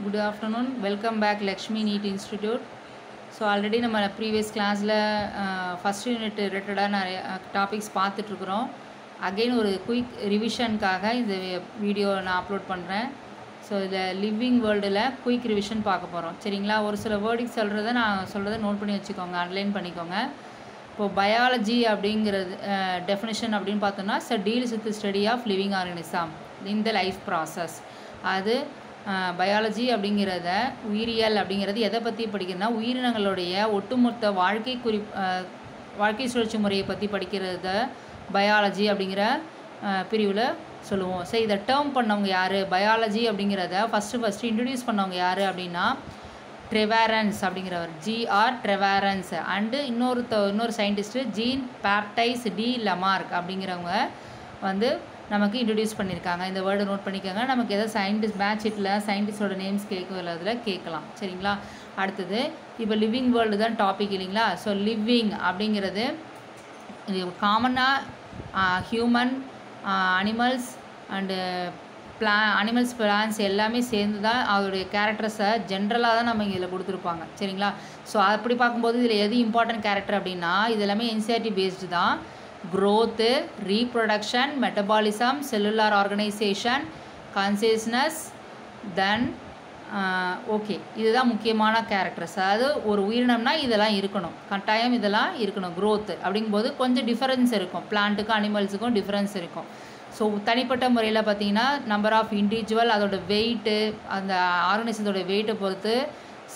Good afternoon. Welcome back Lakshmi NEET Institute. So already நம்ம previous classல first unit related நிறைய topics பார்த்துட்டு இருக்கிறோம். Again ஒரு குயிக் ரிவிஷனுக்காக இந்த வீடியோ நான் அப்லோட் பண்ணுறேன். ஸோ இதில் லிவிங் வேர்ல்டில் குயிக் ரிவிஷன் பார்க்க போகிறோம். சரிங்களா? ஒரு சில வேர்டிக்ஸ் நான் சொல்கிறத நோட் பண்ணி வச்சுக்கோங்க, அண்டர்லைன் பண்ணிக்கோங்க. இப்போது பயாலஜி அப்படிங்கிறது டெஃபினிஷன் அப்படின்னு பார்த்தோம்னா deals with study of living organism in the life process. அது பயாலஜி அப்படிங்கிறத உயிரியல் அப்படிங்கிறது எதை பற்றி படிக்கிறதுனா உயிரினங்களுடைய ஒட்டுமொத்த வாழ்க்கை சுழற்சி முறையை பற்றி படிக்கிறத பயாலஜி அப்படிங்கிற பிரிவில் சொல்லுவோம். சரி, இதை டேர்ம் பண்ணவங்க யார்? பயாலஜி அப்படிங்கிறத ஃபஸ்ட்டு இன்ட்ரடியூஸ் பண்ணவங்க யார் அப்படின்னா ட்ரெவாரன்ஸ் அப்படிங்கிறவர், ஜிஆர் ட்ரெவாரன்ஸ். அண்டு இன்னொரு சயின்டிஸ்ட்டு ஜீன் பாப்டைஸ் டி லமார்க் அப்படிங்கிறவங்க நமக்கு இன்ட்ரடியூஸ் பண்ணியிருக்காங்க. இந்த வேர்டை நோட் பண்ணிக்கோங்க. நமக்கு எதாவது சயின்டிஸ்டோட நேம்ஸ் அதில் கேட்கலாம். சரிங்களா? அடுத்தது இப்போ லிவிங் வேர்ல்டு தான் டாபிக் இல்லைங்களா? ஸோ லிவிங் அப்படிங்கிறது காமனாக human, animals and animals, plants எல்லாமே சேர்ந்து தான் அதோடைய கேரக்டர்ஸை ஜென்ரலாக தான் நம்ம இதில் கொடுத்துருப்பாங்க. சரிங்களா? ஸோ அப்படி பார்க்கும்போது இதில் எது இம்பார்ட்டன்ட் கேரக்டர் அப்படின்னா இது எல்லாமே என்சிஆர்டி பேஸ்டு தான். growth, reproduction, metabolism, cellular organization, consciousness, then okay, இதுதான் முக்கியமான கேரக்டர்ஸ். அதாவது ஒரு உயிரினம்னா இதெல்லாம் இருக்கணும், கட்டாயம் இதெல்லாம் இருக்கணும். growth அப்படிங்கும்போது கொஞ்சம் டிஃபரன்ஸ் இருக்கும், பிளான்ட்டுக்கும் அனிமல்ஸுக்கும் டிஃபரன்ஸ் இருக்கும். ஸோ தனிப்பட்ட முறையில் பார்த்தீங்கன்னா நம்பர் ஆஃப் இண்டிவிஜுவல், அதோட வெயிட்டு, அந்த ஆர்கனிசத்தோட வெயிட்டை பொறுத்து,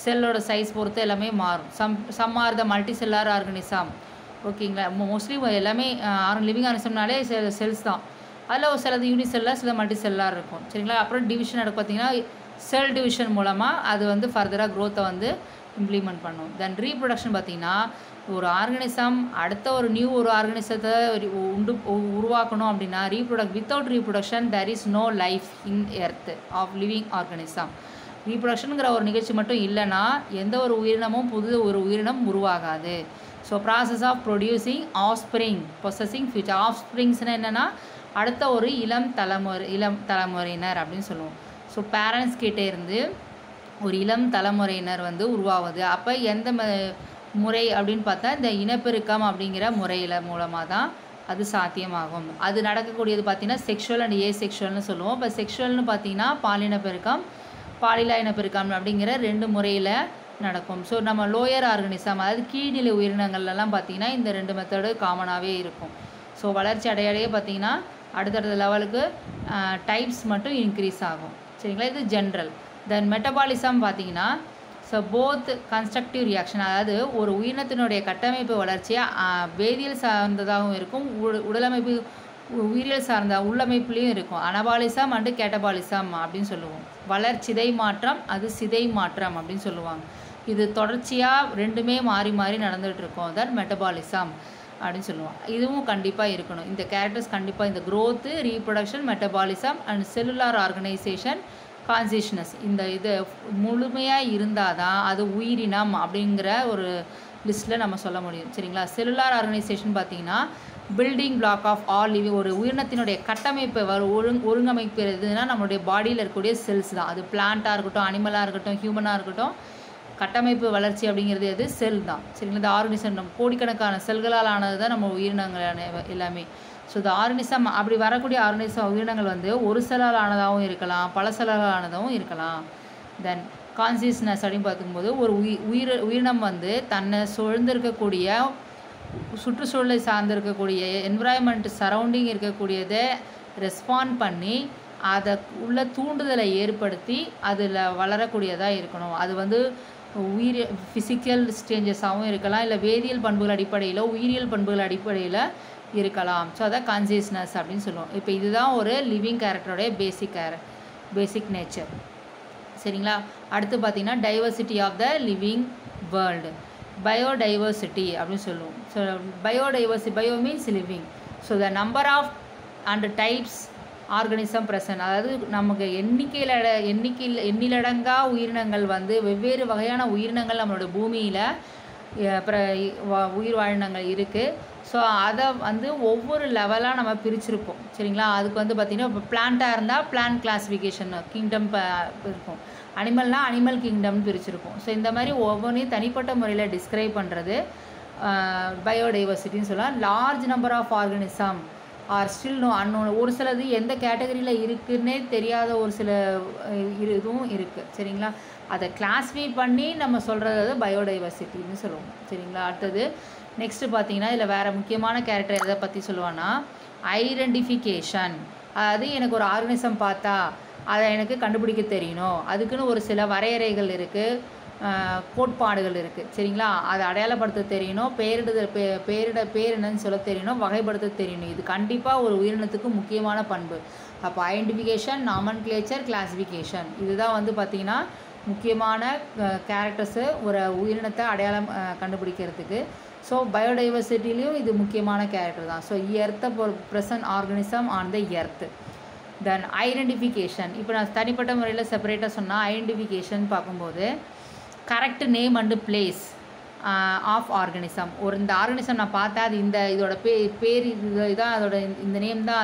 செல்லோட சைஸ் பொறுத்து எல்லாமே மாறும். Some are the multicellular organism. ஓகேங்களா? மோஸ்ட்லி எல்லாமே லிவிங் ஆர்கனிசம்னாலே செல்ஸ் தான். அதில் சிலது யூனிசெல்லார், சில மல்டி செல்லார் இருக்கும். சரிங்களா? அப்புறம் டிவிஷன் எடுக்க பார்த்தீங்கன்னா செல் டிவிஷன் மூலமாக அது ஃபர்தராக க்ரோத்தை இம்ப்ளிமெண்ட் பண்ணும். தென் ரீப்ரொடக்ஷன் பார்த்திங்கன்னா ஒரு ஆர்கனிசம் அடுத்த ஒரு ஆர்கனிசத்தை உருவாக்கணும் அப்படின்னா without reproduction there is no life in earth of living organism. ரீப்ரொடக்ஷனுங்கிற ஒரு நிகழ்ச்சி மட்டும் இல்லைன்னா எந்த ஒரு உயிரினமும் ஒரு உயிரினம் உருவாகாது. So process of producing offspring, possessing future. ஆஃப்ஸ்ப்ரிங்ஸ்னால் என்னென்னா அடுத்த ஒரு இளம் தலைமுறையினர் அப்படின்னு சொல்லுவோம். ஸோ பேரண்ட்ஸ் கிட்டே இருந்து ஒரு இளம் தலைமுறையினர் உருவாகுது. அப்போ எந்த முறை அப்படின்னு பார்த்தா இந்த இனப்பெருக்கம் அப்படிங்கிற மூலமாக தான் அது சாத்தியமாகும். அது நடக்கக்கூடியது பார்த்திங்கன்னா செக்ஷுவல் அண்ட் ஏசெக்ஷுவல்னு சொல்லுவோம். இப்போ செக்ஷுவல்னு பார்த்திங்கன்னா பாலினப்பெருக்கம், பாலிலா இனப்பெருக்கம் அப்படிங்கிற 2 முறையில் நடக்கும். ஸோ நம்ம லோயர் ஆர்கனிசம், அதாவது கீழ்நிலை உயிரினங்கள்லாம் பார்த்திங்கன்னா இந்த 2 மெத்தடு காமனாகவே இருக்கும். ஸோ வளர்ச்சி அடையடைய பார்த்திங்கன்னா அடுத்தடுத்த லெவலுக்கு டைப்ஸ் மட்டும் இன்க்ரீஸ் ஆகும். சரிங்களா? இது ஜென்ரல். தென் மெட்டபாலிசம் பார்த்திங்கன்னா போத் கன்ஸ்ட்ரக்டிவ் ரியாக்ஷன், அதாவது ஒரு உயிரினத்தினுடைய கட்டமைப்பு வளர்ச்சியாக வேதியியல் சார்ந்ததாகவும் இருக்கும், உடலமைப்பு உயிரியல் சார்ந்த உள்ளமைப்புலேயும் இருக்கும். அனபாலிசம் அண்டு கேட்டபாலிசம் அப்படின்னு சொல்லுவோம். வளர்ச்சிதை மாற்றம், அது சிதை மாற்றம் அப்படின்னு சொல்லுவாங்க. இது தொடர்ச்சியாக 2மே மாறி மாறி நடந்துகிட்டு இருக்கும். தட் மெட்டபாலிசம் அப்படின்னு சொல்லுவோம். இதுவும் கண்டிப்பாக இருக்கணும். இந்த கேரக்டர்ஸ் கண்டிப்பாக இந்த growth, reproduction, metabolism and cellular organisation, consciousness, இது முழுமையாக இருந்தால் தான் அது உயிரினம் அப்படிங்கிற ஒரு லிஸ்ட்டில் நம்ம சொல்ல முடியும். சரிங்களா? செல்லுலார் ஆர்கனைசேஷன் பார்த்திங்கன்னா building block of all living. ஒரு உயிரினத்தினுடைய கட்டமைப்பை ஒருங்கமைப்பு எதுனா நம்மளுடைய பாடியில் இருக்கக்கூடிய செல்ஸ் தான். அது பிளான்ட்டாக இருக்கட்டும், அனிமலாக இருக்கட்டும், ஹியூமனாக இருக்கட்டும், கட்டமைப்பு வளர்ச்சி அப்படிங்கிறது எது? செல் தான். சரிங்களா? இந்த ஆர்கனிசம் நம்ம கோடிக்கணக்கான செல்களால் ஆனது தான் நம்ம உயிரினங்கள் எல்லாமே. ஸோ இந்த ஆர்கனிசம் அப்படி வரக்கூடிய உயிரினங்கள் ஒரு செல்லால் ஆனதாகவும் இருக்கலாம், பல செல்லால் ஆனதாகவும் இருக்கலாம். தென் கான்சியஸ்னஸ் அப்படின்னு பார்க்கும்போது ஒரு உயிரினம் தன்னை சூழ்ந்திருக்கக்கூடிய சுற்றுச்சூழலை சார்ந்திருக்கக்கூடிய என்விரான்மெண்ட் சரௌண்டிங் இருக்கக்கூடியதை ரெஸ்பாண்ட் பண்ணி அதை உள்ள தூண்டுதலை ஏற்படுத்தி அதில் வளரக்கூடியதாக இருக்கணும். அது ஃபிசிக்கல் ஸ்டேஞ்சஸாகவும் இருக்கலாம், இல்லை வேதியியல் பண்புகள் அடிப்படையில், உயிரியல் பண்புகள் அடிப்படையில் இருக்கலாம். ஸோ அதான் கான்சியஸ்னஸ் அப்படின்னு சொல்லுவோம். இப்போ இதுதான் ஒரு லிவிங் கேரக்டருடைய பேசிக் நேச்சர். சரிங்களா? அடுத்து பார்த்திங்கன்னா diversity of the living world, biodiversity அப்படின்னு சொல்லுவோம். So bio means living. So the number of and types organism present, அதாவது நமக்கு எண்ணிலடங்கா உயிரினங்கள் வெவ்வேறு வகையான உயிரினங்கள் நம்மளோட பூமியில் உயிர் வாழினங்கள் இருக்குது. ஸோ அதை வந்து ஒவ்வொரு லெவலாக நம்ம பிரிச்சிருப்போம் சரிங்களா. அதுக்கு வந்து பார்த்திங்கன்னா இப்போ பிளான்ட்டாக இருந்தால் பிளான்ட் கிளாஸிஃபிகேஷன் கிங்டம் இருக்கும், அனிமல்னால் அனிமல் கிங்டம்னு பிரிச்சிருப்போம். ஸோ இந்த மாதிரி ஒவ்வொன்றையும் தனிப்பட்ட முறையில் டிஸ்கிரைப் பண்ணுறது பயோடைவர்சிட்டின்னு சொல்லலாம். Large number of organism are still no unknown. ஒரு சிலது எந்த கேட்டகரியில் இருக்குன்னே தெரியாத ஒரு சில இதுவும் இருக்குது சரிங்களா. அதை கிளாஸிஃபை பண்ணி நம்ம சொல்கிறது பயோடைவர்சிட்டின்னு சொல்லுவோம் சரிங்களா. அடுத்தது நெக்ஸ்ட்டு பார்த்தீங்கன்னா இதில் வேறு முக்கியமான கேரக்டர் எதை பற்றி சொல்லுவான்னா ஐடென்டிஃபிகேஷன். அதாவது எனக்கு ஒரு ஆர்கனிசம் பார்த்தா அதை எனக்கு கண்டுபிடிக்க தெரியணும், அதுக்குன்னு ஒரு சில வரையறைகள் இருக்குது, கோட்பாடுகள் இருக்குது சரிங்களா. அதை அடையாளப்படுத்த தெரியணும், பேர் என்னன்னு சொல்ல தெரியணும், வகைப்படுத்த தெரியணும். இது கண்டிப்பாக ஒரு உயிரினத்துக்கு முக்கியமான பண்பு. அப்போ ஐடென்டிஃபிகேஷன், நாமன்கிளேச்சர், கிளாஸிஃபிகேஷன் இதுதான் வந்து பார்த்திங்கன்னா முக்கியமான கேரக்டர்ஸு ஒரு உயிரினத்தை அடையாளம் கண்டுபிடிக்கிறதுக்கு. ஸோ பயோடைவர்சிட்டிலையும் இது முக்கியமான கேரக்டர் தான். ஸோ எர்த்தை present organism on the earth. Then identification. இப்போ நான் தனிப்பட்ட முறையில் செப்பரேட்டாக சொன்னால் ஐடென்டிஃபிகேஷன் பார்க்கும்போது correct name and place of organism. இந்த ஆர்கனிசம் நான் பார்த்தா அது இதோட பேர் இதுதான், அதோட இந்த நேம் தான்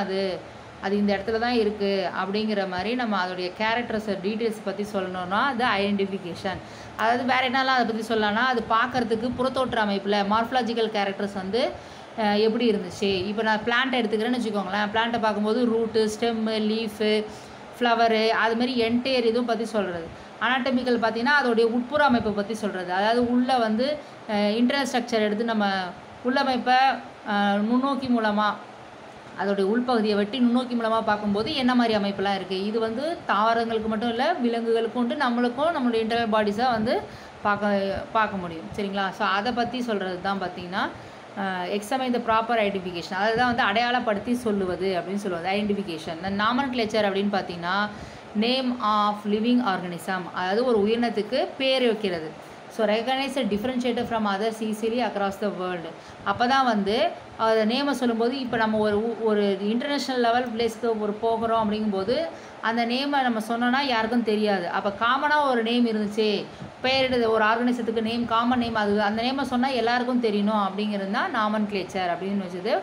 அது இந்த இடத்துல தான் இருக்குது அப்படிங்கிற மாதிரி நம்ம அதோடைய கேரக்டர்ஸ் டீட்டெயில்ஸ் பற்றி சொல்லணும்னா அது ஐடென்டிஃபிகேஷன். அதாவது வேறு என்னெல்லாம் அதை பற்றி சொல்லலாம்னா அது பார்க்குறதுக்கு புறத்தோற்ற அமைப்பில் மார்ஃபலாஜிக்கல் கேரக்டர்ஸ் வந்து எப்படி இருந்துச்சு. இப்போ நான் பிளான்ட்டை எடுத்துக்கிறேன்னு வச்சுக்கோங்களேன். பிளான்ட்டை பார்க்கும்போது ரூட்டு, ஸ்டெம்மு, லீஃபு, ஃப்ளவரு அதுமாரி என்டையர் இதுவும் பற்றி சொல்கிறது. அனாட்டமிக்கல் பார்த்திங்கன்னா அதோடைய உட்புற அமைப்பை பற்றி சொல்கிறது. அதாவது உள்ளே வந்து இன்டர்னல் ஸ்ட்ரக்சர் எடுத்து நம்ம உள்ளமைப்பை நுண்ணோக்கி மூலமாக அதோடைய உள்பகுதியை வெட்டி நுண்ணோக்கி மூலமாக பார்க்கும்போது என்ன மாதிரி அமைப்பெல்லாம் இருக்குது. இது வந்து தாவரங்களுக்கு மட்டும் இல்லை, விலங்குகளுக்கும் உண்டு, நம்மளுக்கும் நம்மளுடைய இன்டர்னல் பாடிஸாக வந்து பார்க்க முடியும் சரிங்களா. ஸோ அதை பற்றி சொல்கிறது தான் பார்த்திங்கன்னா எக்ஸாமைன் த ப்ராப்பர் ஐடென்டிஃபிகேஷன். அதை தான் வந்து அடையாளப்படுத்தி சொல்லுவது அப்படின்னு சொல்லுவது ஐடென்டிஃபிகேஷன். நாமன்கிளேச்சர் அப்படின்னு பார்த்தீங்கன்னா நேம் ஆஃப் லிவிங் ஆர்கனிசம், அதாவது ஒரு உயிரினத்துக்கு பேர் வைக்கிறது. So recognise differentiator from others easily across the world. அப்போ தான் வந்து அதை நேமை சொல்லும்போது இப்போ நம்ம ஒரு இன்டர்நேஷ்னல் லெவல் பிளேஸ்க்கு போகிறோம் அப்படிங்கும்போது அந்த நேமை நம்ம சொன்னோன்னா யாருக்கும் தெரியாது. அப்போ காமனாக ஒரு நேம் இருந்துச்சு, பேரிடுது ஒரு ஆர்கனைசத்துக்கு நேம், காமன் நேம், அது அந்த நேமை சொன்னால் எல்லாருக்கும் தெரியணும் அப்படிங்கிறது தான் நாமன்கிளேச்சர் அப்படின்னு வச்சது.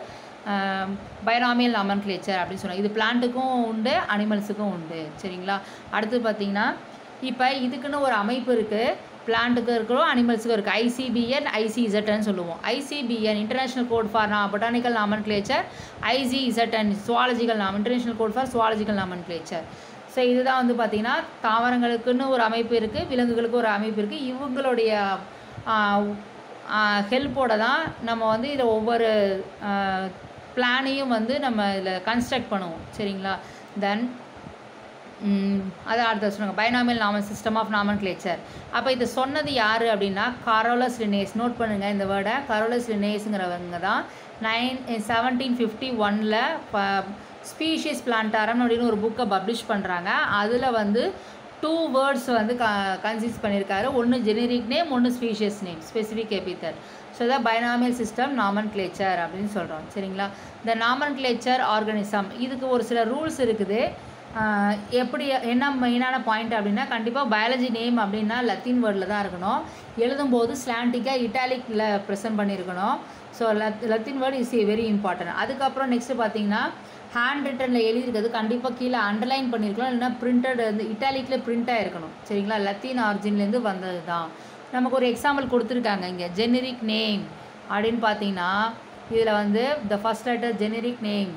பைனாமியல் நாமன்கிளேச்சர் அப்படின்னு சொன்னாங்க. இது பிளான்ட்டுக்கும் உண்டு, அனிமல்ஸுக்கும் உண்டு சரிங்களா. அடுத்து பார்த்திங்கன்னா இப்போ இதுக்குன்னு ஒரு அமைப்பு இருக்குது, பிளான்ட்டுக்கு இருக்கிறோம், அனிமல்ஸுக்கும் இருக்குது. ஐசிபிஎன், ஐசிஇசட்ன்னு சொல்லுவோம். ICBN international code for botanical nomenclature, ICZN zoological international code for zoological nomenclature. So இதுதான் வந்து பார்த்திங்கன்னா தாவரங்களுக்குன்னு ஒரு அமைப்பு இருக்குது, விலங்குகளுக்கு ஒரு அமைப்பு இருக்குது. இவங்களுடைய ஹெல்ப்போட தான் நம்ம வந்து இதில் ஒவ்வொரு பிளானையும் வந்து நம்ம இதில் கன்ஸ்ட்ரக்ட் பண்ணுவோம் சரிங்களா. தென் அதை அடுத்த சொன்னாங்க binomial normal system of nomenclature. அப்போ இது சொன்னது யார் அப்படின்னா கரோலஸ் லினேஸ். நோட் பண்ணுங்கள் இந்த வேர்டை, கரோலஸ் லினேஸுங்கிறவங்க தான் 1751 ஸ்பீஷீஸ் பிளான்டாரம் அப்படின்னு ஒரு புக்கை பப்ளிஷ் பண்ணுறாங்க. அதில் வந்து 2 வேர்ட்ஸ் வந்து கன்சிஸ்ட் பண்ணியிருக்காரு. ஒன்று ஜெனரிக் நேம், ஒன்று species name, specific epithet. So இதான் பைனாமியல் சிஸ்டம் நாமன்கிளேச்சர் அப்படின்னு சொல்கிறோம் சரிங்களா. இந்த நாமன்கிளேச்சர் ஆர்கனிசம் இதுக்கு ஒரு சில ரூல்ஸ் இருக்குது. எப்படி என்ன மெயினான பாயிண்ட் அப்படின்னா கண்டிப்பாக பயாலஜி நேம் அப்படின்னா லத்தீன் வேர்டில் தான் இருக்கணும். எழுதும்போது ஸ்லாண்டிக்காக இட்டாலிக்கில் ப்ரெசென்ட் பண்ணியிருக்கணும். So Latin word is very important. அதுக்கப்புறம் நெக்ஸ்ட்டு பார்த்தீங்கன்னா ஹேண்ட் ரிட்டனில் எழுதியிருக்கிறது கண்டிப்பாக கீழே அண்டர்லைன் பண்ணியிருக்கலாம், இல்லைனா பிரிண்டட் வந்து இட்டாலிக்கில் பிரிண்ட்டாக இருக்கணும் சரிங்களா. லத்தீன் ஆரிஜின்லேருந்து வந்தது தான். நமக்கு ஒரு எக்ஸாம்பிள் கொடுத்துருக்காங்க இங்கே. ஜெனரிக் நேம் அப்படின்னு பார்த்தீங்கன்னா இதில் வந்து the first letter generic name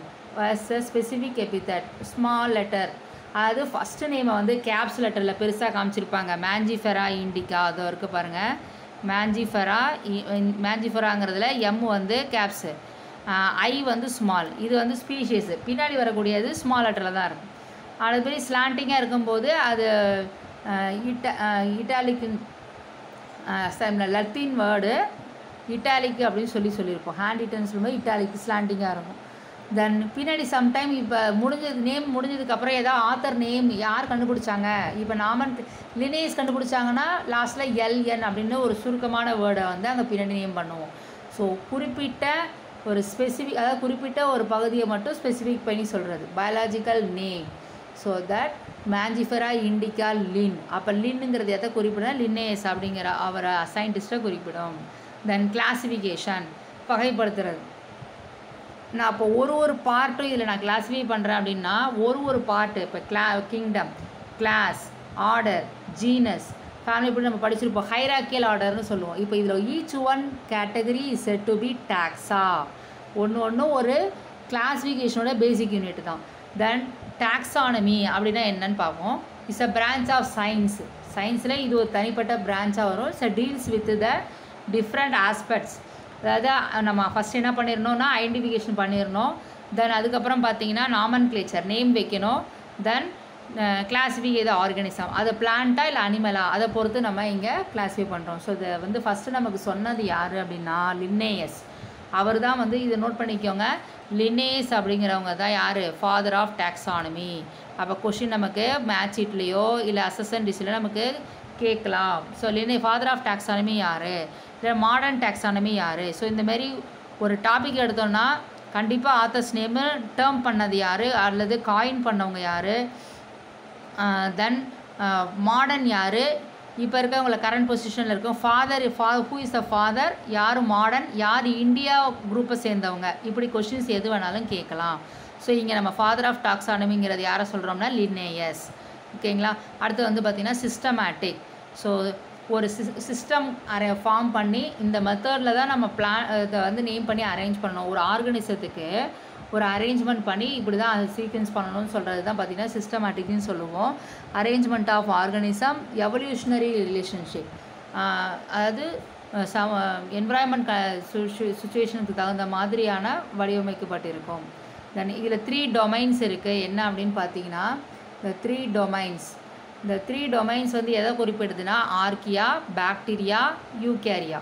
specific epithet small letter. அதாவது ஃபஸ்ட்டு நேமை வந்து கேப்ஸ் லெட்டரில் பெருசாக காமிச்சிருப்பாங்க. மேஞ்சிஃபெரா இண்டிகா அதோ இருக்குது பாருங்கள். மேஞ்சிஃபெராங்கிறதுல எம் வந்து கேப்ஸு, ஐ வந்து ஸ்மால், இது வந்து ஸ்பீஷீஸு. பின்னாடி வரக்கூடியது ஸ்மால் லெட்டரில் தான் இருக்கும். அது பெரிய ஸ்லாண்டிங்காக இருக்கும்போது அது இட்டாலிக்கு லத்தீன் வேர்டு இட்டாலிக்கு அப்படின்னு சொல்லியிருப்போம். ஹேண்ட் ரிட்டன் சொல்லும்போது இட்டாலிக்கு ஸ்லாண்டிங்காக இருக்கும். தென் பின்னாடி சம்டைம் இப்போ நேம் முடிஞ்சதுக்கப்புறம் ஏதாவது ஆத்தர் நேம் யார் கண்டுபிடிச்சாங்க, இப்போ லினேஸ் கண்டுபிடிச்சாங்கன்னா லாஸ்ட்டில் எல்என் அப்படின்னு ஒரு சுருக்கமான வேர்டை வந்து அங்கே பின்னாடி நேம் பண்ணுவோம். ஸோ குறிப்பிட்ட ஒரு ஸ்பெசிஃபிக், அதாவது குறிப்பிட்ட ஒரு பகுதியை மட்டும் ஸ்பெசிஃபிக் பண்ணி சொல்கிறது biological name. So that Mangifera indica Linn. அப்போ லின்னுங்கிறது எதை குறிப்பிடும், லினேஸ் அப்படிங்கிற அவரை சயின்டிஸ்ட்டை குறிப்பிடும். தென் கிளாசிஃபிகேஷன் வகைப்படுத்துறது. நான் இப்போ ஒரு பார்ட்டும் இதில் நான் கிளாஸிஃபை பண்ணுறேன் அப்படின்னா ஒரு பார்ட்டு இப்போ kingdom, class, order, genus, family இப்படி நம்ம படிச்சிருப்போம். ஹைராக்கியல் ஆர்டர்னு சொல்லுவோம். இப்போ இதில் each one category is set to be taxa. ஒன்று ஒரு கிளாஸிஃபிகேஷனோட பேசிக் யூனிட் தான். தென் டாக்ஸானமி அப்படின்னா என்னன்னு பார்ப்போம். It's a branch of science. சயின்ஸில் இது ஒரு தனிப்பட்ட பிரான்ச்சாக வரும். It's deals with the different aspects. அதாவது நம்ம ஃபஸ்ட் என்ன பண்ணிடணும்னா ஐடென்டிஃபிகேஷன் பண்ணிடணும். தென் அதுக்கப்புறம் பார்த்தீங்கன்னா நாமன்க்ளேச்சர், நேம் வைக்கணும். தென் கிளாஸிஃபிகே த ஆர்கானிசம், அது பிளான்ட்டா இல்லை அனிமலா, அதை பொறுத்து நம்ம இங்கே கிளாஸிஃபை பண்ணுறோம். ஸோ இதை வந்து ஃபஸ்ட்டு நமக்கு சொன்னது யார் அப்படின்னா லின்னேயஸ். அவர் தான் வந்து இதை நோட் பண்ணிக்கோங்க. லின்னேயஸ் அப்படிங்கிறவங்க தான் யார்? Father of taxonomy. அப்போ கொஷின் நமக்கு மேட்ச் ஷீட்லேயோ இல்லை அசஸ்மெண்ட் டிஸ்லையோ நமக்கு கேட்கலாம். ஸோ ஃபாதர் ஆஃப் டாக்ஸானமி யார், இல்லை மாடர்ன் டாக்ஸானமி யார். ஸோ இந்தமாரி ஒரு டாபிக் எடுத்தோம்னா கண்டிப்பாக ஆத்தர்ஸ் நேமு, டேர்ம் பண்ணது யார் அல்லது காயின் பண்ணவங்க யார், தென் மாடர்ன் யார், இப்போ இருக்கவங்களை கரண்ட் பொசிஷனில் இருக்கும் ஹூ இஸ் த ஃபாதர், யார் மாடர்ன், யார் இந்தியா குரூப்பை சேர்ந்தவங்க, இப்படி கொஷின்ஸ் எது வேணாலும் கேட்கலாம். ஸோ இங்கே நம்ம ஃபாதர் ஆஃப் டாக்ஸானமிங்கிறது யாரை சொல்கிறோம்னா லின்னேயஸ். ஓகேங்களா. அடுத்து வந்து பார்த்திங்கன்னா சிஸ்டமேட்டிக். ஸோ ஒரு சிஸ்டம் ஃபார்ம் பண்ணி இந்த மெத்தடில் தான் நம்ம இதை வந்து நேம் பண்ணி அரேஞ்ச் பண்ணணும். ஒரு ஆர்கனிசத்துக்கு ஒரு அரேஞ்ச்மெண்ட் பண்ணி இப்படி தான் அது சீக்வன்ஸ் பண்ணணும்னு சொல்கிறது தான் பார்த்திங்கன்னா சிஸ்டமேட்டிக்னு சொல்லுவோம். Arrangement of organism, evolutionary relationship, அதாவது என்விரான்மெண்ட் சுச்சுவேஷனுக்கு தகுந்த மாதிரியான வடிவமைக்கப்பட்டிருக்கும். தென் இதில் 3 டொமைன்ஸ் இருக்குது. என்ன அப்படின்னு பார்த்தீங்கன்னா இந்த 3 டொமைன்ஸ். இந்த 3 டொமைன்ஸ் வந்து எதை குறிப்பிடுதுன்னா ஆர்கியா, பாக்டீரியா, யூகேரியா.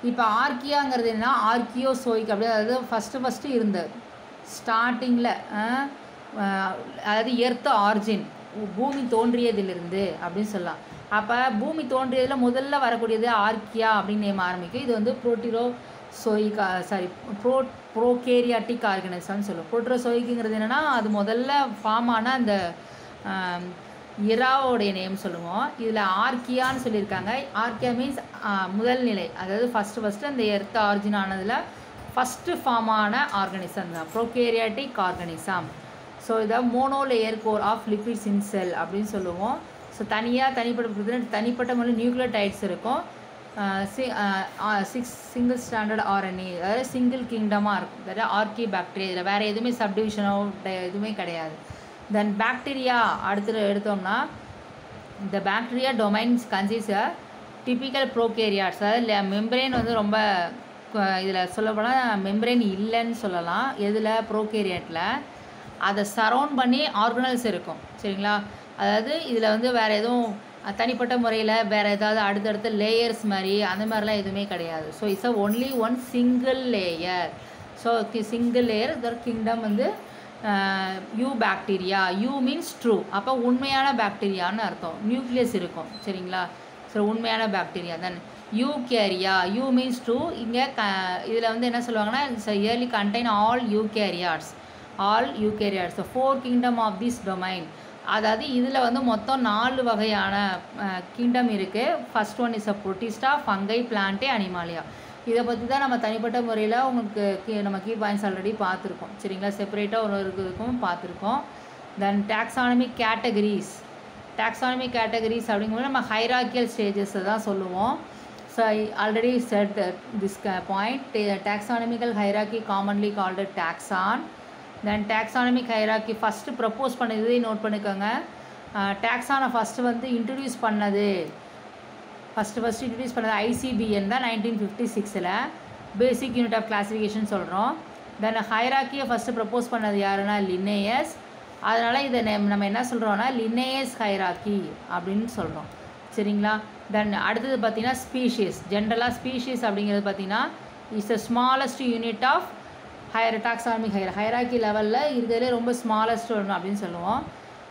இப்போ ஆர்கியாங்கிறது என்னன்னா ஆர்கியோசோயிக் அப்படி, அதாவது ஃபஸ்ட்டு இருந்தது ஸ்டார்டிங்கில், அதாவது எர்த் ஆர்ஜின், பூமி தோன்றியதிலிருந்து அப்படின்னு சொல்லலாம். அப்போ பூமி தோன்றியதில் முதல்ல வரக்கூடியது ஆர்கியா அப்படின்னு நேம் ஆரம்பிக்கும். இது வந்து ப்ரோகேரியாட்டிக் ஆர்கனிசம்னு சொல்லுவோம். புரோட்டோசோயிக்குங்கிறது என்னென்னா அது முதல்ல ஃபார்ம் ஆன அந்த இராவோடைய நேம் சொல்லுவோம். இதில் ஆர்கியான்னு சொல்லியிருக்காங்க. ஆர்கியா மீன்ஸ் முதல் நிலை, அதாவது ஃபஸ்ட்டு அந்த எர்த் ஆர்ஜின் ஆனதில் ஃபஸ்ட்டு ஃபார்ம் ஆன ஆர்கனிசம் தான் ப்ரோகேரியாட்டிக் ஆர்கனிசம். ஸோ இதை மோனோலேயர் கோர் ஆஃப் லிப்பிட்ஸ் இன் செல் அப்படின்னு சொல்லுவோம். ஸோ தனிப்பட்ட முறையில் நியூக்ளியோடைட்ஸ் இருக்கும். 6 சிங்கிள் ஸ்டாண்டர்ட் ஆர்என்ஏ, அதாவது சிங்கிள் கிங்டமாக இருக்கும். அதாவது ஆர்கி பாக்டீரியா, இதில் வேறு எதுவுமே சப்டிவிஷனோ எதுவுமே கிடையாது. தென் பாக்டீரியா அடுத்து எடுத்தோம்னா இந்த bacteria domains consist typical prokaryotes, அதாவது மெம்பரேன் வந்து ரொம்ப இதில் சொல்லப்போனால் மெம்பரேன் இல்லைன்னு சொல்லலாம். எதில்? ப்ரோகேரியாட்டில். அதை சரவுண்ட் பண்ணி ஆர்கனல்ஸ் இருக்கும். சரிங்களா. அதாவது இதில் வந்து வேறு எதுவும் தனிப்பட்ட முறையில் வேறு ஏதாவது அடுத்தடுத்த லேயர்ஸ் மாதிரி அந்த மாதிரிலாம் எதுவுமே கிடையாது. So it's only one single layer. So single layer இதோட கிங்டம் வந்து eubacteria. Eu means true, அப்போ உண்மையான பாக்டீரியான்னு அர்த்தம். நியூக்ளியஸ் இருக்கும். சரிங்களா. ஸோ உண்மையான bacteria. Then Eukarya, eu means true. இங்கே இதில் வந்து என்ன சொல்லுவாங்கன்னா it's early contain all eukaryotes. So 4 kingdom of this domain. அதாவது இதில் வந்து மொத்தம் 4 வகையான கிங்டம் இருக்குது. First one is a Protista, Fungi, Plantae, Animalia. இதை பற்றி தான் நம்ம தனிப்பட்ட முறையில் உங்களுக்கு நம்ம கீ பாயிண்ட்ஸ் ஆல்ரெடி பார்த்துருக்கோம். சரிங்களா. செப்பரேட்டாக ஒரு இருக்குதுக்கும் பார்த்துருக்கோம். தென் டாக்ஸானமிக் கேட்டகரிஸ். டாக்ஸானமிக் கேட்டகரிஸ் அப்படிங்கும்போது நம்ம ஹைராக்கியல் ஸ்டேஜஸை தான் சொல்லுவோம். So I already set this point. Taxonomical hierarchy commonly called taxon. Then taxonomic hierarchy first propose பண்ணது நோட் பண்ணிக்கோங்க. டாக்ஸானை ஃபஸ்ட்டு வந்து இன்ட்ரடியூஸ் பண்ணது ICBN தான் 1956 பேசிக் யூனிட் ஆஃப் கிளாஸிஃபிகேஷன் சொல்கிறோம். தென் ஹைராக்கியை ஃபஸ்ட்டு ப்ரப்போஸ் பண்ணது யாருன்னா லின்னேயஸ். அதனால் இதை நம்ம என்ன சொல்கிறோன்னா லின்னேயஸ் ஹைராக்கி அப்படின்னு சொல்கிறோம். சரிங்களா. தென் அடுத்தது பார்த்திங்கன்னா ஸ்பீஷீஸ். ஜென்ரலாக ஸ்பீஷீஸ் அப்படிங்கிறது பார்த்திங்கன்னா it's the smallest unit of taxonomic hierarchy லெவலில் இருக்கிறதுலே ரொம்ப ஸ்மாலஸ்ட் ஒன்று அப்படின்னு சொல்லுவோம்.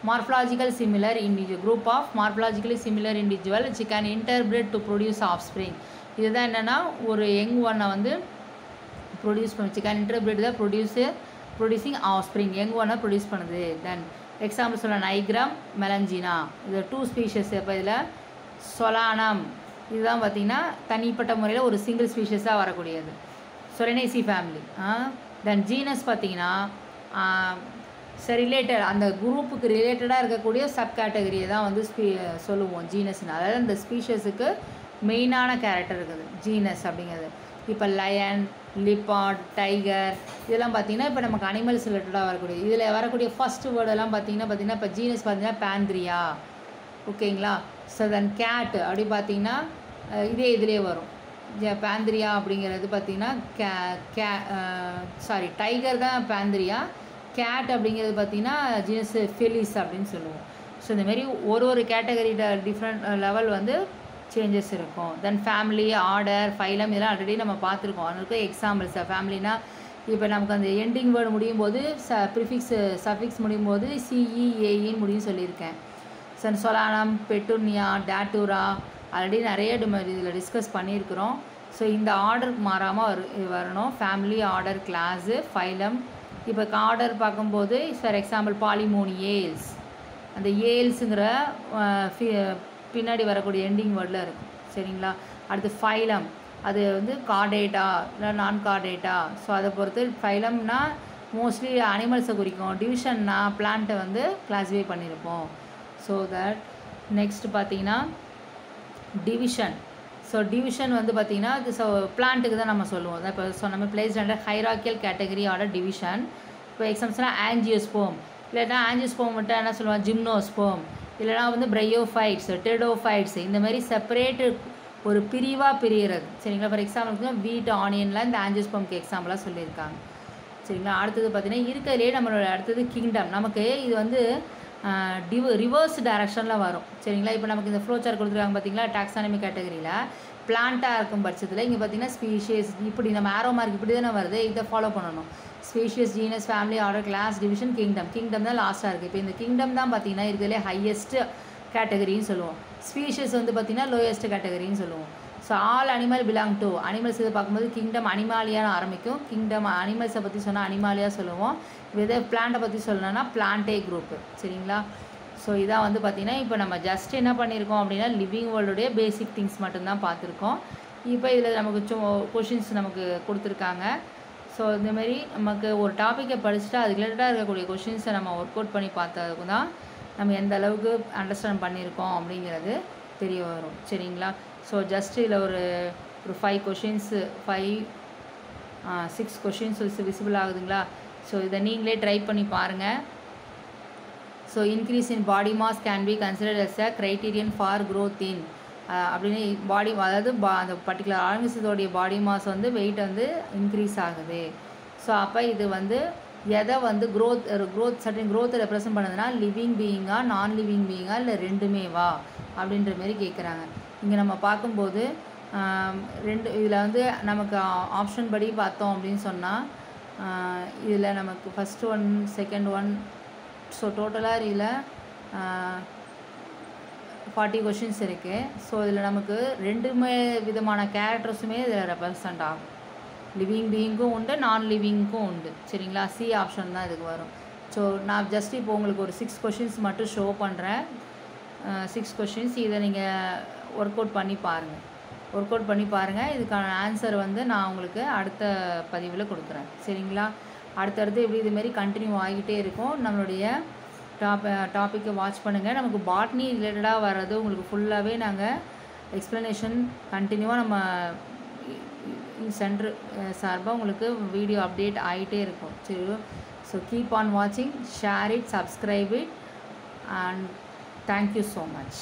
Morphological similar individual, group of morphologically similar individual which can interbreed to produce offspring. இதுதான் என்னென்னா ஒரு யங் ஒன்னை வந்து ப்ரொடியூஸ் பண்ணி can interpret the producing offspring, young ஒன்னை ப்ரொடியூஸ் பண்ணுது. தென் எக்ஸாம்பிள் சொல்ல நைக்ரம், மெலஞ்சினா, இது 2 ஸ்பீஷஸ். இப்போ இதில் சொலானம் இதுதான் பார்த்திங்கன்னா தனிப்பட்ட முறையில் ஒரு சிங்கிள் ஸ்பீஷஸாக வரக்கூடியது. சொலனேசி ஃபேமிலி. தென் ஜீனஸ் பார்த்தீங்கன்னா ரிலேட்டட் அந்த குரூப்புக்கு ரிலேட்டடாக இருக்கக்கூடிய சப் கேட்டகரியை தான் வந்து சொல்லுவோம் ஜீனஸ்னு. அதாவது அந்த ஸ்பீஷஸுக்கு மெயினான கேரக்டர் இருக்குது ஜீனஸ் அப்படிங்கிறது. இப்போ லயன், லிப்பார்ட், டைகர் இதெல்லாம் பார்த்தீங்கன்னா இப்போ நமக்கு அனிமல்ஸ் ரிலேட்டடாக வரக்கூடிய இதில் வரக்கூடிய ஃபஸ்ட்டு வேர்டெல்லாம் பார்த்தீங்கன்னா இப்போ ஜீனஸ் பார்த்தீங்கன்னா பேந்த்ரியா. ஓகேங்களா. ஸோ தென் கேட் அப்படி பார்த்தீங்கன்னா இதிலே வரும். பேந்த்ரியா அப்படிங்கிறது பார்த்தீங்கன்னா டைகர் தான் பேந்த்ரியா. கேட் அப்படிங்கிறது பார்த்தீங்கன்னா ஜீனஸ் ஃபெலிஸ் அப்படின்னு சொல்லுவோம். ஸோ இந்தமாரி ஒரு கேட்டகரி டிஃப்ரெண்ட் லெவல் வந்து சேஞ்சஸ் இருக்கும். தென் ஃபேமிலி, ஆர்டர், ஃபைலம் இதெல்லாம் ஆல்ரெடி நம்ம பார்த்துருக்கோம். அதுக்கு எக்ஸாம்பிள்ஸ் ஃபேமிலினா இப்போ நமக்கு அந்த எண்டிங் வேர்டு முடியும் போது சஃபிக்ஸ் முடியும் போது சிஇஏஇன்னு முடியும் சொல்லியிருக்கேன். சொலானம், பெட்டுனியா, டேட்டூரா ஆல்ரெடி நிறைய இதில் டிஸ்கஸ் பண்ணியிருக்கிறோம். ஸோ இந்த ஆர்டருக்கு மாறாமல் வரணும். Family, order, class, phylum. இப்போ ஆர்டர் பார்க்கும்போது ஃபார் எக்ஸாம்பிள் பாலிமோனியேல்ஸ், அந்த ஏல்ஸுங்கிற பின்னாடி வரக்கூடிய எண்டிங் வேர்டில் இருக்கும். சரிங்களா. அடுத்து ஃபைலம், அது வந்து கார்டேட்டா இல்லை நான் கார்டேட்டா. ஸோ அதை பொறுத்து ஃபைலம்னா மோஸ்ட்லி அனிமல்ஸை குறிக்கும். டிவிஷன்னா பிளான்ட்டை வந்து கிளாஸிஃபை பண்ணியிருப்போம். ஸோ தட் நெக்ஸ்ட் பார்த்தீங்கன்னா டிவிஷன். ஸோ டிவிஷன் வந்து பார்த்திங்கன்னா இது பிளான்ட்டுக்கு தான் நம்ம சொல்லுவோம். இப்போ சொன்ன place under hierarchical category order division. இப்போ எக்ஸாம்பிள்ஸ்னால் ஆஞ்சியோஸ்போம், இல்லைன்னா ஆஞ்சியோஸ்போம் மட்டும் என்ன சொல்லுவாங்க ஜிம்னோஸ்போம், இல்லைனா வந்து பிரையோஃபைட்ஸ், டெடோஃபைட்ஸ் இந்த மாதிரி செப்பரேட்டு ஒரு பிரிவாக பிரிகிறது. சரிங்களா. ஃபார் எக்ஸாம்பிளுக்கு வீட், ஆனியன்லாம் இந்த ஆஞ்சியோஸ்போம்க்கு எக்ஸாம்பிளாக சொல்லியிருக்காங்க. சரிங்களா. அடுத்தது பார்த்திங்கன்னா இருக்கிறதுலே நம்மளோட அடுத்தது கிங்டம். நமக்கு இது வந்து ரிவர்ஸ் டைரக்ஷனில் வரும். சரிங்களா. இப்போ நமக்கு இந்த ஃப்ளோ சார்ட் கொடுத்துருக்காங்க பார்த்தீங்களா. டாக்ஸானமி கேட்டகரியில் பிளான்ட்டாக இருக்கும் பட்சத்தில் இங்கே பார்த்தீங்கன்னா ஸ்பீஷியஸ் இப்படி நம்ம ஆரோ மார்க் இப்படி தானே வருது. இதை ஃபாலோ பண்ணணும். Species, genus, family, order, class, division, kingdom தான் லாஸ்ட்டாக இருக்குது. இப்போ இந்த கிங்டம் தான் பார்த்தீங்கன்னா இருக்கிறதுலே ஹையஸ்ட் கேட்டகரின்னு சொல்லுவோம். ஸ்பீஷியஸ் வந்து பார்த்திங்கன்னா லோயஸ்ட் கேட்டகரின்னு சொல்லுவோம். So all animal belong to animals இதை பார்க்கும்போது கிங்டம் அனிமாலியான்னு ஆரம்பிக்கும். கிங்டம் அனிமல்ஸை பற்றி சொன்னால் அனிமாலியா சொல்லுவோம். இதை பிளான்ட்டை பற்றி சொல்லணும்னா பிளான்டே குரூப்பு. சரிங்களா. ஸோ இதான் வந்து பார்த்திங்கன்னா இப்போ நம்ம ஜஸ்ட் என்ன பண்ணியிருக்கோம் அப்படின்னா லிவிங் வேர்ல்டுடைய பேசிக் திங்ஸ் மட்டும்தான் பார்த்துருக்கோம். இப்போ இதில் நமக்கு கொஷின்ஸ் நமக்கு கொடுத்துருக்காங்க. ஸோ இந்தமாரி நமக்கு ஒரு டாப்பிக்கை படிச்சுட்டு அது ரிலேட்டடாக இருக்கக்கூடிய கொஷின்ஸை நம்ம ஒர்க் அவுட் பண்ணி பார்த்ததுக்கு தான் நம்ம எந்த அளவுக்கு அண்டர்ஸ்டாண்ட் பண்ணியிருக்கோம் அப்படிங்கிறது தெரிய வரும். சரிங்களா. ஸோ ஜஸ்ட் இதில் ஒரு 5 கொஷின்ஸு 6 கொஷின்ஸ் விசிபிள் ஆகுதுங்களா. ஸோ இதை நீங்களே ட்ரை பண்ணி பாருங்கள். So increase in body mass can be considered as a criterion for growth in அப்படின்னு பாடி அதாவது அந்த பர்டிகுலர் ஆர்கனிசத்தோடைய பாடி மாஸ் வந்து வெயிட் வந்து இன்க்ரீஸ் ஆகுது. ஸோ அப்போ இது வந்து எதை வந்து சர்டன் க்ரோத்தை ரெப்ரசன்ட் பண்ணுதுன்னா லிவிங் பீயிங்கா, நான் லிவிங் பீயிங்கா, இல்லை ரெண்டுமேவா அப்படின்ற மாரி கேட்குறாங்க. இங்கே நம்ம பார்க்கும்போது இதில் வந்து நமக்கு ஆப்ஷன் படி பார்த்தோம் அப்படின்னு சொன்னால் இதில் நமக்கு first one, second one, so டோட்டலாக இதில் 40 கொஷின்ஸ் இருக்குது. ஸோ இதில் நமக்கு 2 விதமான கேரக்டர்ஸுமே இதில் ரெப்ரசன்ட் ஆகும். லிவிங் பீயிங்கும் உண்டு, நான் லிவிங்க்கும் உண்டு. சரிங்களா. சி ஆப்ஷன் தான் இதுக்கு வரும். ஸோ நான் ஜஸ்ட் இப்போ உங்களுக்கு ஒரு 6 கொஷின்ஸ் மட்டும் ஷோ பண்ணுறேன். 6 கொஷின்ஸ் இதை நீங்கள் ஒர்க் அவுட் பண்ணி பாருங்கள். இதுக்கான ஆன்சர் வந்து நான் உங்களுக்கு அடுத்த பதிவில் கொடுக்குறேன். சரிங்களா. அடுத்தடுத்து எப்படி இதுமாரி கண்டினியூ ஆகிட்டே இருக்கும். நம்மளுடைய டாப்பிக்கை வாட்ச் பண்ணுங்கள். நமக்கு பாட்னி ரிலேட்டடாக வர்றது உங்களுக்கு ஃபுல்லாகவே நாங்கள் எக்ஸ்ப்ளனேஷன் கண்டினியூவாக நம்ம சென்டர் சார்பாக உங்களுக்கு வீடியோ அப்டேட் ஆகிட்டே இருக்கும். சரி. ஸோ கீப் ஆன் வாட்சிங், share it, subscribe it, and thank you so much.